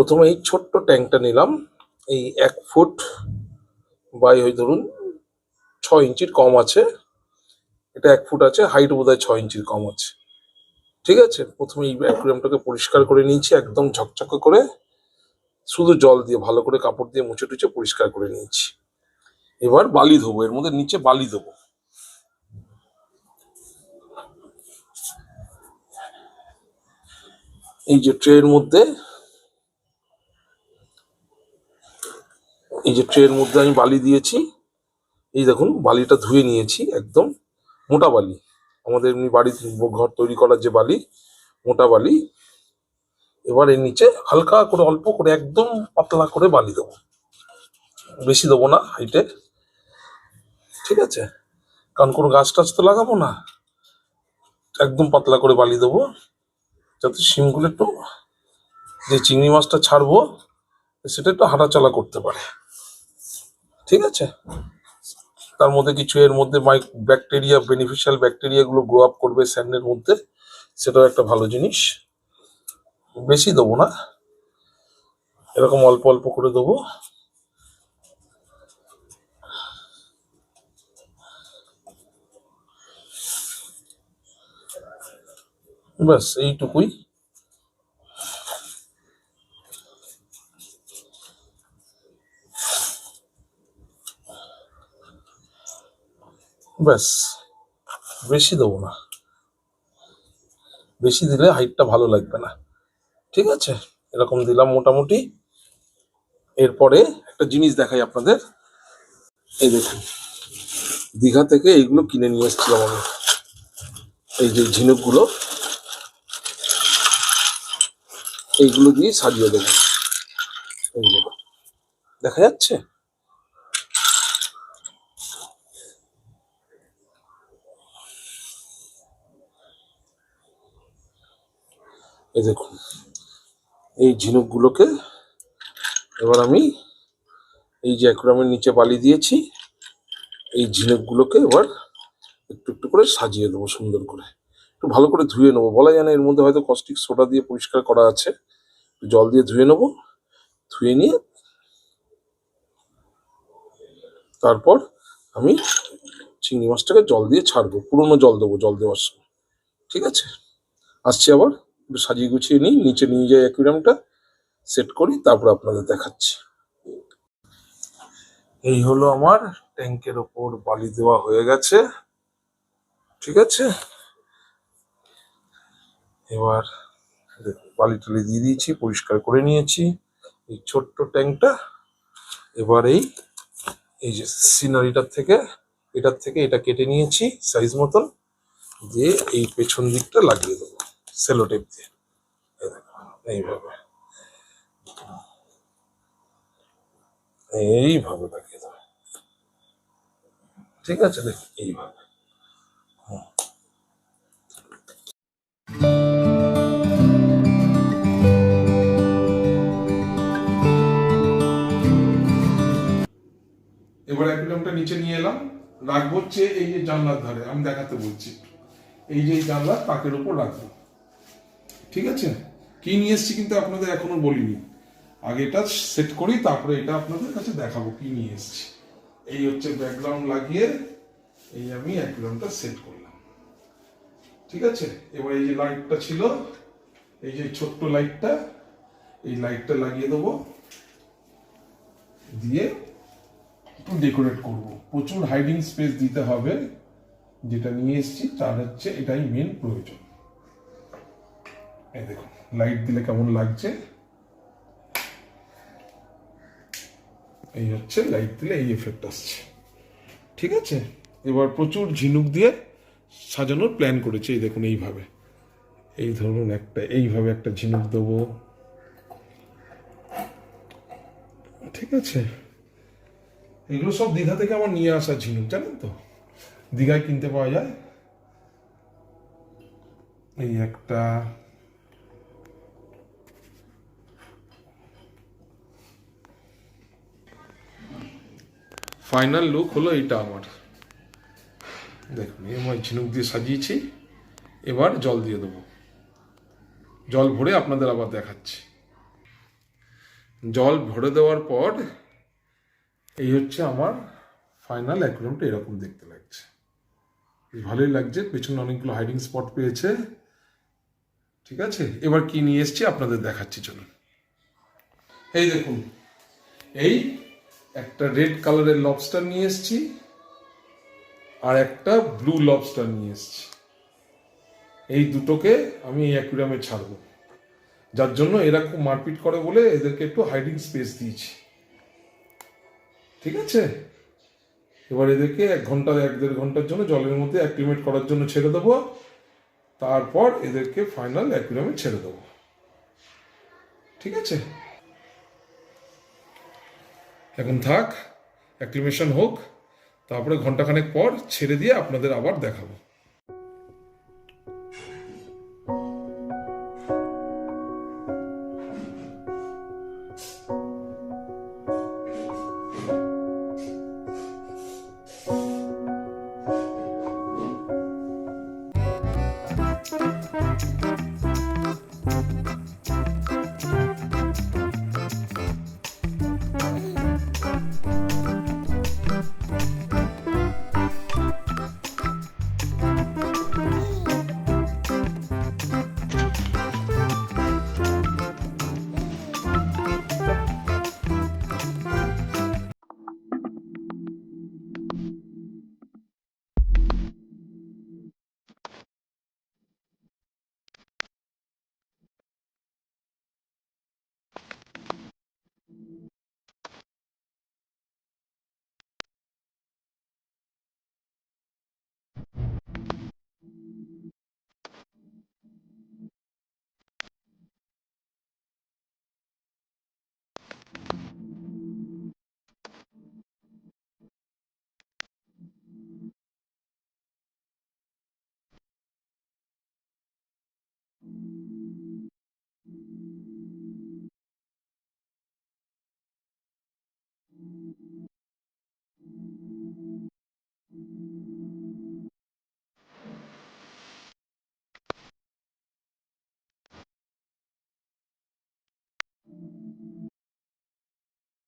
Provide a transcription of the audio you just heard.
প্রথমে এই ছোট্ট ট্যাঙ্কটা নিলাম, এই 1 ফুট বাই ওই ধরুন 6 ইঞ্চির কম আছে। এটা 1 ফুট আছে, হাইট বোধ হয় 6 ইঞ্চির কম আছে। ঠিক আছে, প্রথমে এই অ্যাকুয়ারিয়ামটাকে পরিষ্কার করে নিয়েছি একদম ঝকঝকে করে, শুধু জল দিয়ে ভালো করে কাপড় দিয়ে মুছে টুছে পরিষ্কার করে নিয়েছি। এবার বালি দেবো, এর মধ্যে নিচে বালি দেবো। এই যে ট্রের মধ্যে আমি বালি দিয়েছি। এই দেখুন বালিটা ধুয়ে নিয়েছি, একদম মোটা বালি, আমাদের এমনি বাড়ি ঘর তৈরি করার যে বালি, মোটা বালি। এবার এর নিচে হালকা করে অল্প করে একদম পাতলা করে বালি দেবো, বেশি দেবো না হাইটে। ঠিক আছে, কারণ কোনো গাছ টাছ তো লাগাবো না, একদম পাতলা করে বালি দেবো, যাতে শিমগুলো একটু, যে চিংড়ি মাছটা ছাড়বো সেটা একটু হাঁটাচলা করতে পারে। ঠিক আছে, তার মধ্যে কিছু এর মধ্যে ব্যাকটেরিয়া, বেনিফিশিয়াল ব্যাকটেরিয়া গুলো গ্রো আপ করবে স্যান্ডের মধ্যে, সেটাও একটা ভালো জিনিস। বেশি দেবো না, এরকম অল্প অল্প করে দেবো। ব্যাস এইটুকুই। ব্যাস, বেশি দেবো না, বেশি দিলে হাইটটা ভালো লাগবে না। ঠিক আছে, এরকম দিলাম মোটামুটি। এরপরে একটা জিনিস দেখাই আপনাদের। এই দেখুন, দীঘা থেকে এইগুলো কিনে নিয়ে এসেছিলাম আমি, এই যে ঝিনুকগুলো, এইগুলো দিয়ে সাজিয়ে দেবো। এইগুলো দেখা যাচ্ছে, এই দেখুন এই ঝিনুকগুলোকে এবার আমি এই যে অ্যাকুয়ারিয়ামের নিচে বালি দিয়েছি, এই ঝিনুকগুলোকে এবার একটু একটু করে সাজিয়ে দেবো সুন্দর করে। একটু ভালো করে ধুয়ে নেবো, বলা যায় না এর মধ্যে হয়তো কস্টিক সোডা দিয়ে পরিষ্কার করা আছে, জল দিয়ে ধুয়ে নেবো। ধুয়ে নিয়ে তারপর আমি চিংড়ি মাছটাকে জল দিয়ে ছাড়বো, পুরোনো জল দেবো জল দেওয়ার সময়। ঠিক আছে, আসছি আবার, একটু সাজিয়ে গুছিয়ে নিই, নিচে নিয়ে যাই অ্যাকুয়ারিয়ামটা, সেট করি, তারপর আপনাদের দেখাচ্ছি। এই হলো আমার ট্যাঙ্কের ওপর বালি দেওয়া হয়ে গেছে। ঠিক আছে, এবার বালি টালি দিয়ে দিয়েছি, পরিষ্কার করে নিয়েছি এই ছোট্ট ট্যাঙ্কটা। এবার এই যে সিনারিটার থেকে, এটার থেকে এটা কেটে নিয়েছি সাইজ মতন, দিয়ে এই পেছন দিকটা লাগিয়ে দেবো সেলো টেপ দিয়ে। এইভাবে এইভাবে লাগিয়ে দেবো। ঠিক আছে, দেখি এইভাবে। এবার অ্যাকুয়ারিয়ামটা নিচে নিয়ে এলাম, রাখবো হচ্ছে এই যে জানলার ধারে, আমি দেখাতে বলছি, এই যে জানলার তাকের উপর রাখবো। ঠিক আছে, কি নিয়ে এসছি কিন্তু আপনাদের এখনো বলিনি, আগে এটা সেট করি, তারপরে এটা আপনাদের কাছে দেখাবো কি নিয়ে এসছি। এই হচ্ছে ব্যাকগ্রাউন্ড লাগিয়ে এই আমি অ্যাকুয়ারিয়ামটা সেট করলাম। ঠিক আছে, এবার এই যে লাইটটা ছিল, এই যে ছোট্ট লাইটটা, এই লাইটটা লাগিয়ে দেবো, দিয়ে একটু ডেকোরেট করব। প্রচুর হাইডিং স্পেস দিতে হবে, যেটা নিয়ে এসেছি তার হচ্ছে এটাই মেন প্রয়োজন। এই দেখুন লাইট দিলে কেমন লাগছে, এই হচ্ছে লাইট দিলে এই এফেক্ট আসছে। ঠিক আছে, এবার প্রচুর ঝিনুক দিয়ে সাজানোর প্ল্যান করেছি। এই দেখুন এইভাবে, এই ধরুন একটা এইভাবে একটা ঝিনুক দেবো। ঠিক আছে, এগুলো সব দীঘা থেকে আমার নিয়ে আসা ঝিনুক, জানেন তো, দীঘায় কিনতে পাওয়া যায়। এই একটা, ফাইনাল লুক হলো এইটা আমার। দেখুন আমার ঝিনুক দিয়ে সাজিয়েছি, এবার জল দিয়ে দেবো, জল ভরে আপনাদের আবার দেখাচ্ছি। জল ভরে দেওয়ার পর এই হচ্ছে আমার ফাইনাল অ্যাকুয়ারিয়ামটা, এরকম দেখতে লাগছে। বেশ ভালোই লাগছে, পেছনে অনেকগুলো হাইডিং স্পট পেয়েছে। ঠিক আছে, এবার কি নিয়ে এসেছি আপনাদের দেখাচ্ছি, চলুন। এই দেখুন, এই একটা রেড কালারের লবস্টার নিয়ে এসেছি আর একটা ব্লু লবস্টার নিয়ে এসেছি। এই দুটোকে আমি এই অ্যাকুয়ারিয়ামে ছাড়বো, যার জন্য এরা খুব মারপিট করে বলে এদেরকে একটু হাইডিং স্পেস দিয়েছি। ঠিক আছে, এবার এদেরকে 1-1.5 ঘন্টার জন্য জলের মধ্যে অ্যাক্লিমেট করার জন্য ছেড়ে দেবো, তারপর এদেরকে ফাইনাল অ্যাকুয়ারিয়ামে ছেড়ে দেবো। ঠিক আছে, এখন থাক, অ্যাক্লিমেশন হোক, তারপরে ঘন্টাখানেক পর ছেড়ে দিয়ে আপনাদের আবার দেখাবো।